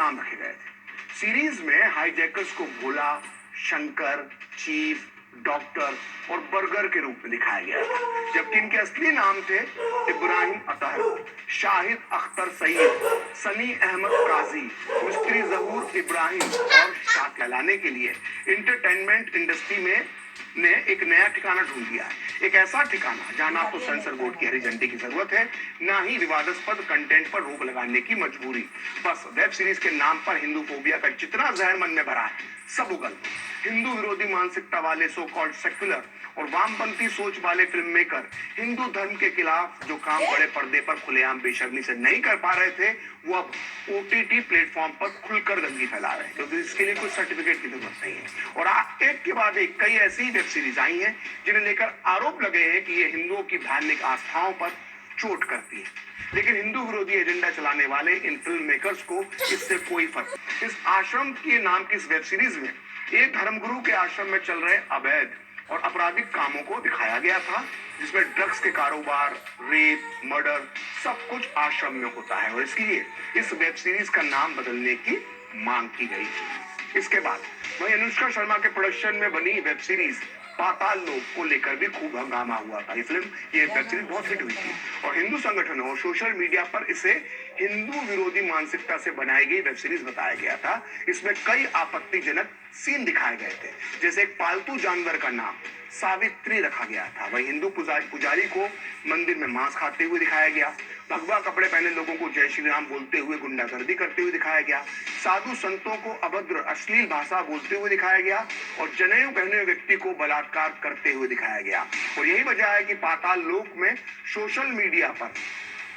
नाम रखे गए थे। सीरीज में हाईजैकर्स को भोला, शंकर, चीफ, डॉक्टर और बर्गर के रूप में दिखाया गया था, जबकि इनके असली नाम थे इब्राहिम अतहर, शाहिद अख्तर सईद, सनी अहमद काजी, मिस्त्री जहूर इब्राहिम और शाह कहलाने के लिए इंटरटेनमेंट इंडस्ट्री में ने एक नया ठिकाना ढूंढ लिया है। एक ऐसा ठिकाना जहां ना तो सेंसर बोर्ड की हरी झंडी की जरूरत है, ना ही विवादास्पद कंटेंट पर रोक लगाने की मजबूरी। बस वेब सीरीज के नाम पर हिंदू फोबिया का जितना जहर मन में भरा है सब उगल। हिंदू विरोधी मानसिकता वाले सो कॉल्ड सेक्युलर और वामपंथी सोच वाले फिल्म मेकर हिंदू धर्म के खिलाफ जो काम बड़े पर्दे पर खुलेआम बेशर्मी से नहीं कर पा रहे थे, वो अब ओटीटी प्लेटफॉर्म पर खुलकर गंदगी फैला रहे हैं, क्योंकि इसके लिए कोई सर्टिफिकेट की जरूरत नहीं है। और एक के बाद एक कई ऐसी वेब सीरीज आई हैं जिन्हें लेकर आरोप लगे हैं कि ये हिंदुओं की धार्मिक आस्थाओं पर चोट करती है, लेकिन हिंदू विरोधी एजेंडा चलाने वाले इन फिल्म मेकर्स को इससे कोई फर्क। इस आश्रम के नाम की इस वेब सीरीज में एक धर्मगुरु के आश्रम में चल रहे अवैध और आपराधिक कामों को दिखाया गया था, जिसमें ड्रग्स के कारोबार, रेप, मर्डर सब कुछ आश्रम में होता है, और इसलिए इस वेब सीरीज का नाम बदलने की मांग की गई थी। इसके बाद वहीं अनुष्का शर्मा के प्रोडक्शन में बनी वेब सीरीज पाताल लोक को लेकर भी खूब हंगामा हुआ था। ये वेब सीरीज बहुत हिट हुई थी और हिंदू संगठनों और सोशल मीडिया पर इसे हिंदू विरोधी मानसिकता से बनाई गई वेब सीरीज बताया गया था। इसमें कई आपत्तिजनक सीन दिखाए गए थे, जैसे एक पालतू जानवर का नाम सावित्री रखा गया था। वही हिंदू पुजारी को मंदिर में मांस खाते हुए दिखाया गया, भगवा कपड़े पहने लोगों को जय श्री राम बोलते हुए गुंडागर्दी करते हुए दिखाया गया, साधु संतों को अभद्र अश्लील भाषा बोलते हुए दिखाया गया और जनेऊ पहने हुए व्यक्ति को बलात्कार करते हुए दिखाया गया। और यही वजह है कि पाताल लोक में सोशल मीडिया पर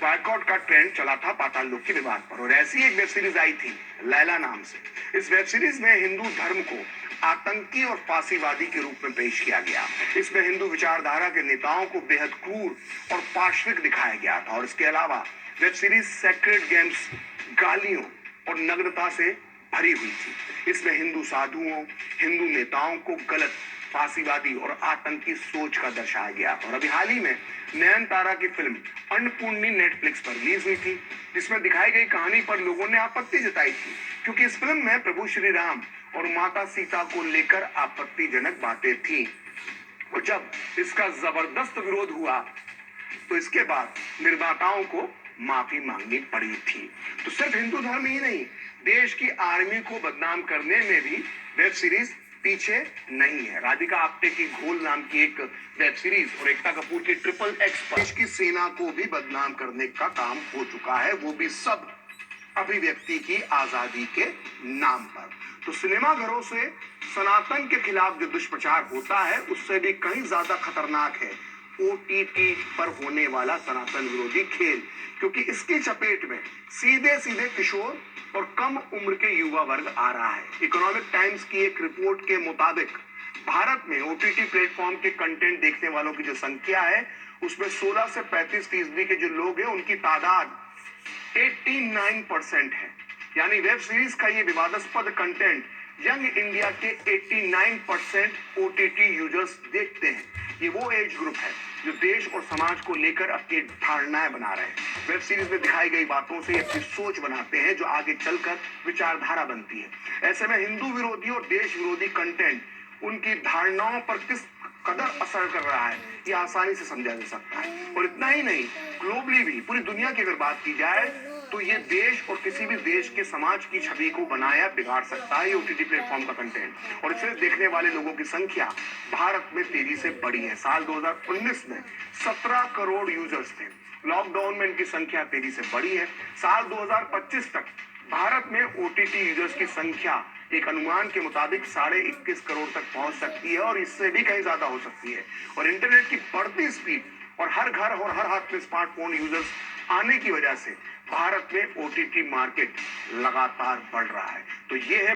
बॉयकॉट का ट्रेंड चला था पाताल लोक के विवाद पर। और ऐसी एक वेब सीरीज आई थी लैला नाम से। इस वेब सीरीज में हिंदू धर्म को आतंकी और फांसीवादी के रूप में पेश किया गया। इसमें हिंदू विचारधारा के नेताओं को बेहद क्रूर और पाशविक दिखाया गया था। और इसके अलावा वेब सीरीज सेक्रेड गेम्स, गालियों और नग्नता से भरी हुई थी। इसमें हिंदू साधुओं, हिंदू नेताओं को गलत, फांसीवादी और आतंकी सोच का दर्शाया गया। और अभी हाल ही में नयनतारा की फिल्म अन्नपूर्णी नेटफ्लिक्स पर रिलीज हुई थी, जिसमें दिखाई गई कहानी पर लोगों ने आपत्ति जताई थी, क्योंकि इस फिल्म में प्रभु श्री राम और माता सीता को लेकर आपत्तिजनक बातें थी। और जब इसका जबरदस्त विरोध हुआ तो इसके बाद निर्माताओं को माफी मांगनी पड़ी थी। तो सिर्फ हिंदू धर्म ही नहीं, देश की आर्मी को बदनाम करने में भी वेब सीरीज पीछे नहीं है। राधिका आप्टे की घोल नाम की एक वेब सीरीज और एकता कपूर की ट्रिपल एक्स पर देश की सेना को भी बदनाम करने का काम हो चुका है, वो भी सब अभिव्यक्ति की आजादी के नाम पर। तो सिनेमाघरों से सनातन के खिलाफ जो दुष्प्रचार होता है, उससे भी कहीं ज्यादा खतरनाक है ओटीटी पर होने वाला सनातन विरोधी खेल, क्योंकि इसकी चपेट में सीधे सीधे किशोर और कम उम्र के युवा वर्ग आ रहा है। इकोनॉमिक टाइम्स की एक रिपोर्ट के मुताबिक भारत में ओटीटी प्लेटफॉर्म के कंटेंट देखने वालों की जो संख्या है, उसमें 16 से 35% के जो लोग हैं, उनकी तादाद 89% है। यानी वेब सीरीज का ये विवादास्पद कंटेंट यंग इंडिया के 89% ओटीटी यूजर्स देखते हैं। ये वो एज ग्रुप है जो देश और समाज को लेकर अपनी धारणाएं बना रहे हैं। वेब सीरीज में दिखाई गई बातों से अपनी सोच बनाते हैं, जो आगे चलकर विचारधारा बनती है। ऐसे में हिंदू विरोधी और देश विरोधी कंटेंट उनकी धारणाओं पर किस कदर असर कर रहा है, ये आसानी से समझा जा सकता है। और इतना ही नहीं, ग्लोबली भी, पूरी दुनिया की अगर बात की जाए तो ये देश और किसी भी देश के समाज की छवि को बनाया बिगाड़ सकता है ये ओटीटी प्लेटफॉर्म का कंटेंट। और इसे देखने वाले लोगों की संख्या भारत में तेजी से बढ़ी है। साल 2019 में 17 करोड़ यूजर्स थे, लॉकडाउन में इनकी संख्या तेजी से बढ़ी है। साल 2025 तक भारत में ओटीटी यूजर्स की संख्या एक अनुमान के मुताबिक 21.5 करोड़ तक पहुंच सकती है, और इससे भी कहीं ज्यादा हो सकती है। और इंटरनेट की बढ़ती स्पीड और हर घर और हर हाथ में स्मार्टफोन यूजर्स आने की वजह से भारत में ओटीटी मार्केट लगातार बढ़ रहा है। तो ये है